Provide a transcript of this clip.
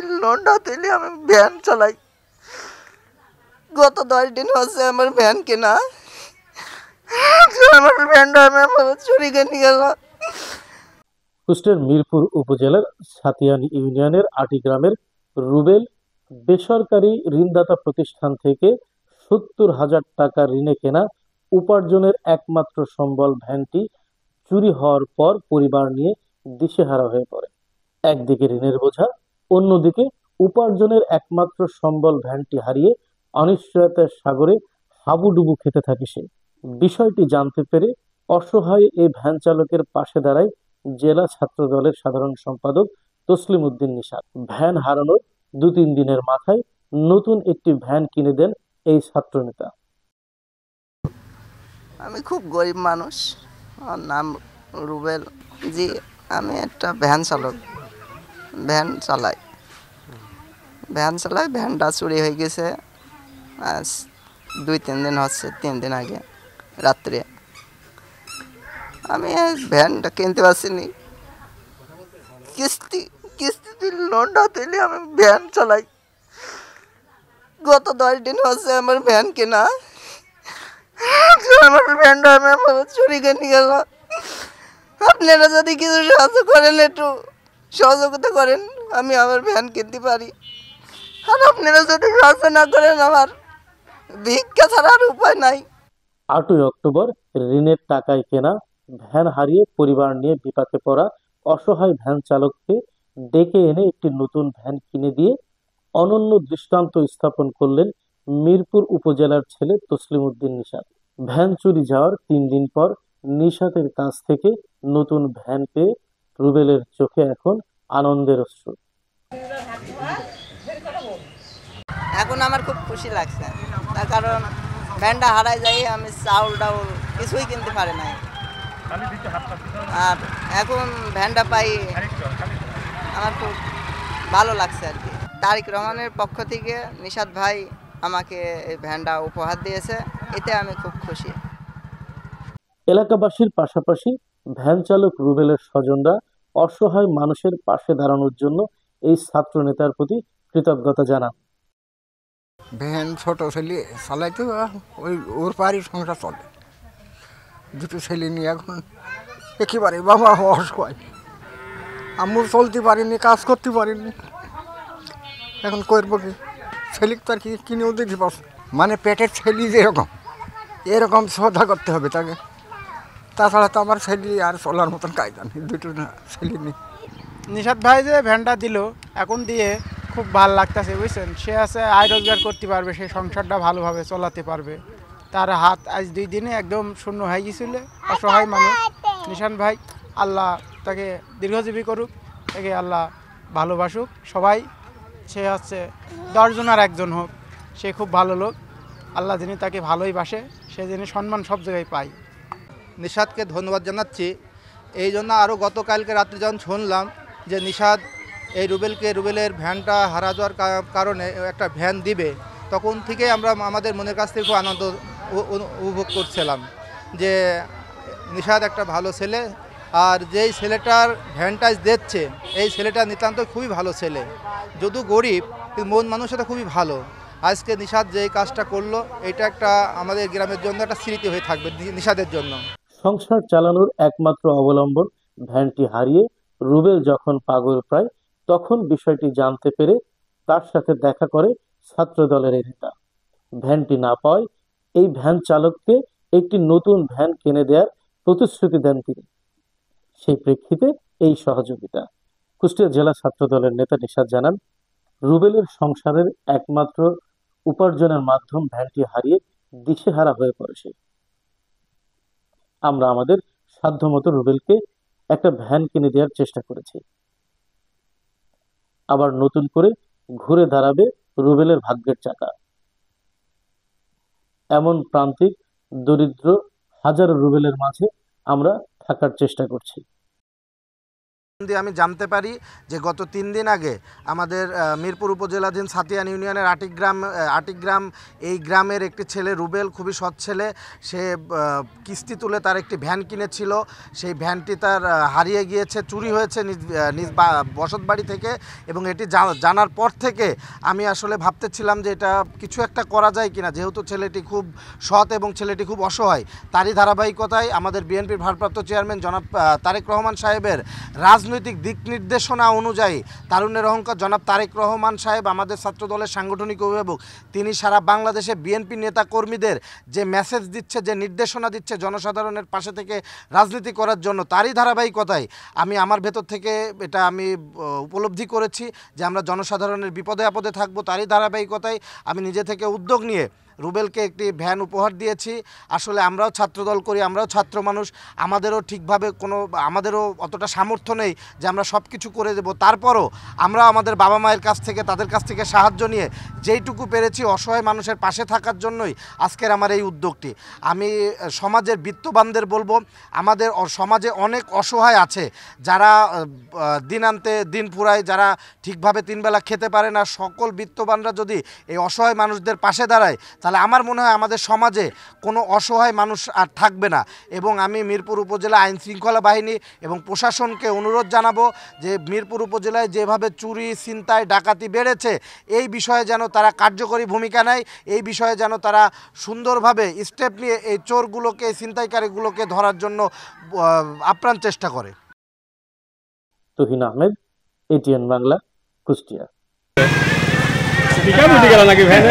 কিস্তির লোনটা তুলে আমি ভ্যান চালাই। গত 10 দিন হচ্ছে আমার ভ্যান কেনা, আমার ভ্যানটা আমি চুরি করে নিয়ে গেল। কুষ্টিয়ার মিরপুর উপজেলার ছাতিয়ান ইউনিয়নের আটি গ্রামের রুবেল বেসরকারি ঋণদাতা প্রতিষ্ঠান থেকে 70,000 টাকা ঋণে কেনা উপার্জনের একমাত্র সম্বল ভ্যানটি চুরি হওয়ার পর পরিবার নিয়ে দিশেহারা হয়ে পড়ে। একদিকে ঋণের বোঝা, অন্যদিকে উপার্জনের একমাত্র সম্বল ভ্যানটি হারিয়ে অনিশ্চয়তার সাগরে হাবুডুবু খেতে থাকে সে। বিষয়টি জানতে পেরে অসহায় এই ভ্যান চালকের পাশে দাঁড়ায় জেলা ছাত্র দলের সাধারণ সম্পাদক তসলিম উদ্দিন নিশাত। ভ্যান হারানোর 2-3 দিনের মাথায় নতুন একটি ভ্যান কিনে দেন এই ছাত্রনেতা। আমি খুব গরিব মানুষ, আমার নাম রুবেল। জি, আমি একটা ভ্যান চালক, ভ্যান চালাই। ভ্যানটা চুরি হয়ে গেছে আজ 2-3 দিন হচ্ছে, 3 দিন আগে রাত্রে। আমি ভ্যানটা কিনতে পারছিনি, কিস্তি লোনটা তুলে আমি ভ্যান চালাই। গত 10 দিন হচ্ছে আমার ভ্যান কেনা, আমার ভ্যানটা আমি চুরি করে নিয়ে গেল। আপনারা যদি কিছু সাহায্য করেন, একটু সহযোগিতা করেন, আমি আমার ভ্যান কিনতে পারি। আর আপনারা যদি সাহায্য না করেন, আমার ভিক্ষা ছাড়া আর উপায় নাই। 8ই অক্টোবর ঋণের টাকায় কেনা ভ্যান হারিয়ে পরিবার নিয়ে বিপাকে পড়া অসহায় ভ্যান চালককে ডেকে এনে একটি নতুন ভ্যান কিনে দিয়ে অনন্য দৃষ্টান্ত স্থাপন করলেন মিরপুর উপজেলার ছেলে তসলিম উদ্দিন নিশাত। ভ্যান চুরি যাওয়ার 3 দিন পর নিশাতের কাছ থেকে নতুন ভ্যান পেয়ে রুবেলের চোখে এখন আনন্দের অশ্রু। এখন আমার খুব খুশি লাগছে, তার কারণ ভ্যানটা হারাই যাই, আমি চাউল টাউল কিছুই কিনতে পারি নাই। আর এখন ভ্যানটা পাই, আমার খুব ভালো লাগছে আর কি। তারিক রহমানের পক্ষ থেকে নিশাত ভাই আমাকে এই ভ্যানটা উপহার দিয়েছে, এতে আমি খুব খুশি। এলাকাবাসীর পাশাপাশি ভ্যান চালক রুবেলের স্বজনরা অসহায় মানুষের পাশে দাঁড়ানোর জন্য এই ছাত্র নেতার প্রতি কৃতজ্ঞতা জানান। ভ্যান ছোট ছেলে চালাইতে, ওই ওর পাড়ি সংসার চলে। 2টো ছেলে নিয়ে এখন একেবারে বাবা অসহায়, আম্মুর চলতে পারিনি, কাজ করতে পারিনি, এখন করবো কি? ছেলে তার কি কিনেও দিতে পারছে, মানে পেটের ছেলে যেরকম এরকম শ্রদ্ধা করতে হবে তাকে। তাছাড়া তো আমার ছেলে আর চলার মতন কায়দা নেই, 2টো ছেলে নেই। নিশাত ভাই যে ভ্যানটা দিল, এখন দিয়ে খুব ভালো লাগতেছে, বুঝছেন। সে আছে আয় রোজগার করতে পারবে, সে সংসারটা ভালোভাবে চালাতে পারবে। তার হাত আজ 2 দিনে একদম শূন্য হয়ে গিয়েছিল, অসহায় মানুষ। নিশান ভাই, আল্লাহ তাকে দীর্ঘজীবী করুক, তাকে আল্লাহ ভালোবাসুক সবাই। সে হচ্ছে 10 জনের একজন হোক, সে খুব ভালো লোক। আল্লাহ যিনি তাকে ভালোই বাসে, সে যিনি সম্মান সব জায়গায় পায়। নিশাদকে ধন্যবাদ জানাচ্ছি। এই জন্য আরও গতকালকে রাত্রে যখন শুনলাম যে নিশাদ এই রুবেলের ভ্যানটা হারা যাওয়ার কারণে একটা ভ্যান দিবে, তখন থেকে আমরা আমাদের মনের কাছ থেকে খুব আনন্দ উপভোগ করছিলাম যে নিশাদ একটা ভালো ছেলে। আর যেই ছেলেটার ভ্যানটা দিচ্ছে, এই ছেলেটা নিতান্ত খুবই ভালো ছেলে, যদিও গরিব, কিন্তু মন মানুষটা খুবই ভালো। আজকে নিশাদ যেই কাজটা করলো, এটা একটা আমাদের গ্রামের জন্য একটা স্মৃতি হয়ে থাকবে নিশাদের জন্য। সংসার চালানোর একমাত্র অবলম্বন ভ্যানটি হারিয়ে রুবেল যখন পাগল প্রায়, তখন বিষয়টি জানতে পেরে তার সাথে দেখা করে ছাত্র দলের এই নেতা। ভ্যানটি না পাওয়ায় এই ভ্যান চালককে একটি নতুন ভ্যান কিনে দেওয়ার প্রতিশ্রুতি দেন তিনি। সেই প্রেক্ষিতে এই সহযোগিতা। কুষ্টিয়া জেলা ছাত্র দলের নেতা নিশাত জানান, রুবেলের সংসারের একমাত্র উপার্জনের মাধ্যম ভ্যানটি হারিয়ে দিশেহারা হয়ে পড়ে সে। আমরা আমাদের সাধ্যমতো রুবেলকে একটা ভ্যান কিনে দেওয়ার চেষ্টা করেছি। আবার নতুন করে ঘুরে দাঁড়াবে রুবেলের ভাগ্যের চাকা। এমন প্রান্তিক দরিদ্র হাজারো রুবেলের মাঝে আমরা থাকার চেষ্টা করছি। আমি জানতে পারি যে গত 3 দিন আগে আমাদের মিরপুর উপজেলাধীন সাতিয়ান ইউনিয়নের আটিগ্রাম এই গ্রামের একটি ছেলে রুবেল, খুবই সৎ ছেলে, সে কিস্তি তুলে তার একটি ভ্যান কিনেছিল। সেই ভ্যানটি তার হারিয়ে গিয়েছে, চুরি হয়েছে নিজ বসত বাড়ি থেকে। এবং এটি জানার পর থেকে আমি আসলে ভাবতেছিলাম যে এটা কিছু একটা করা যায় কিনা, যেহেতু ছেলেটি খুব সৎ এবং ছেলেটি খুব অসহায়। তারই ধারাবাহিকতায় আমাদের বিএনপির ভারপ্রাপ্ত চেয়ারম্যান জনাব তারেক রহমান সাহেবের রাজনৈতিক দিক নির্দেশনা অনুযায়ী তারুণ্যের অহংকার জনাব তারেক রহমান সাহেব, আমাদের ছাত্রদলের সাংগঠনিক অভিভাবক, তিনি সারা বাংলাদেশে বিএনপি নেতা কর্মীদের যে মেসেজ দিচ্ছে, যে নির্দেশনা দিচ্ছে জনসাধারণের পাশে থেকে রাজনীতি করার জন্য, তারই ধারাবাহিকতায় আমি আমার ভেতর থেকে এটা আমি উপলব্ধি করেছি যে আমরা জনসাধারণের বিপদে আপদে থাকবো। তারই ধারাবাহিকতায় আমি নিজে থেকে উদ্যোগ নিয়ে রুবেলকে একটি ভ্যান উপহার দিয়েছি। আসলে আমরাও ছাত্রদল করি, আমরাও ছাত্র মানুষ, আমাদেরও ঠিকভাবে আমাদেরও অতটা সামর্থ্য নেই যে আমরা সব কিছু করে দেব। তারপরও আমরা আমাদের বাবা মায়ের কাছ থেকে, তাদের কাছ থেকে সাহায্য নিয়ে যেইটুকু পেরেছি অসহায় মানুষের পাশে থাকার জন্যই আজকের আমার এই উদ্যোগটি। আমি সমাজের বিত্তবানদের বলবো, আমাদের সমাজে অনেক অসহায় আছে যারা দিন আনতে দিন ফুরায়, যারা ঠিকভাবে 3 বেলা খেতে পারে না। সকল বিত্তবানরা যদি এই অসহায় মানুষদের পাশে দাঁড়ায়, তাহলে আমার মনে হয় আমাদের সমাজে কোনো অসহায় মানুষ আর থাকবে না। এবং আমি মিরপুর উপজেলা আইন শৃঙ্খলা বাহিনী এবং প্রশাসনকে অনুরোধ জানাবো যে মিরপুর উপজেলায় যেভাবে চুরি, ছিনতাই, ডাকাতি বেড়েছে, এই বিষয়ে যেন তারা কার্যকরী ভূমিকা নেয়, এই বিষয়ে যেন তারা সুন্দরভাবে স্টেপ নিয়ে এই চোরগুলোকে, ছিনতাইকারীগুলোকে ধরার জন্য আপ্রাণ চেষ্টা করে। তুহিন আহমেদ, এটিএন বাংলা, কুষ্টিয়া। নাকি ভ্যানে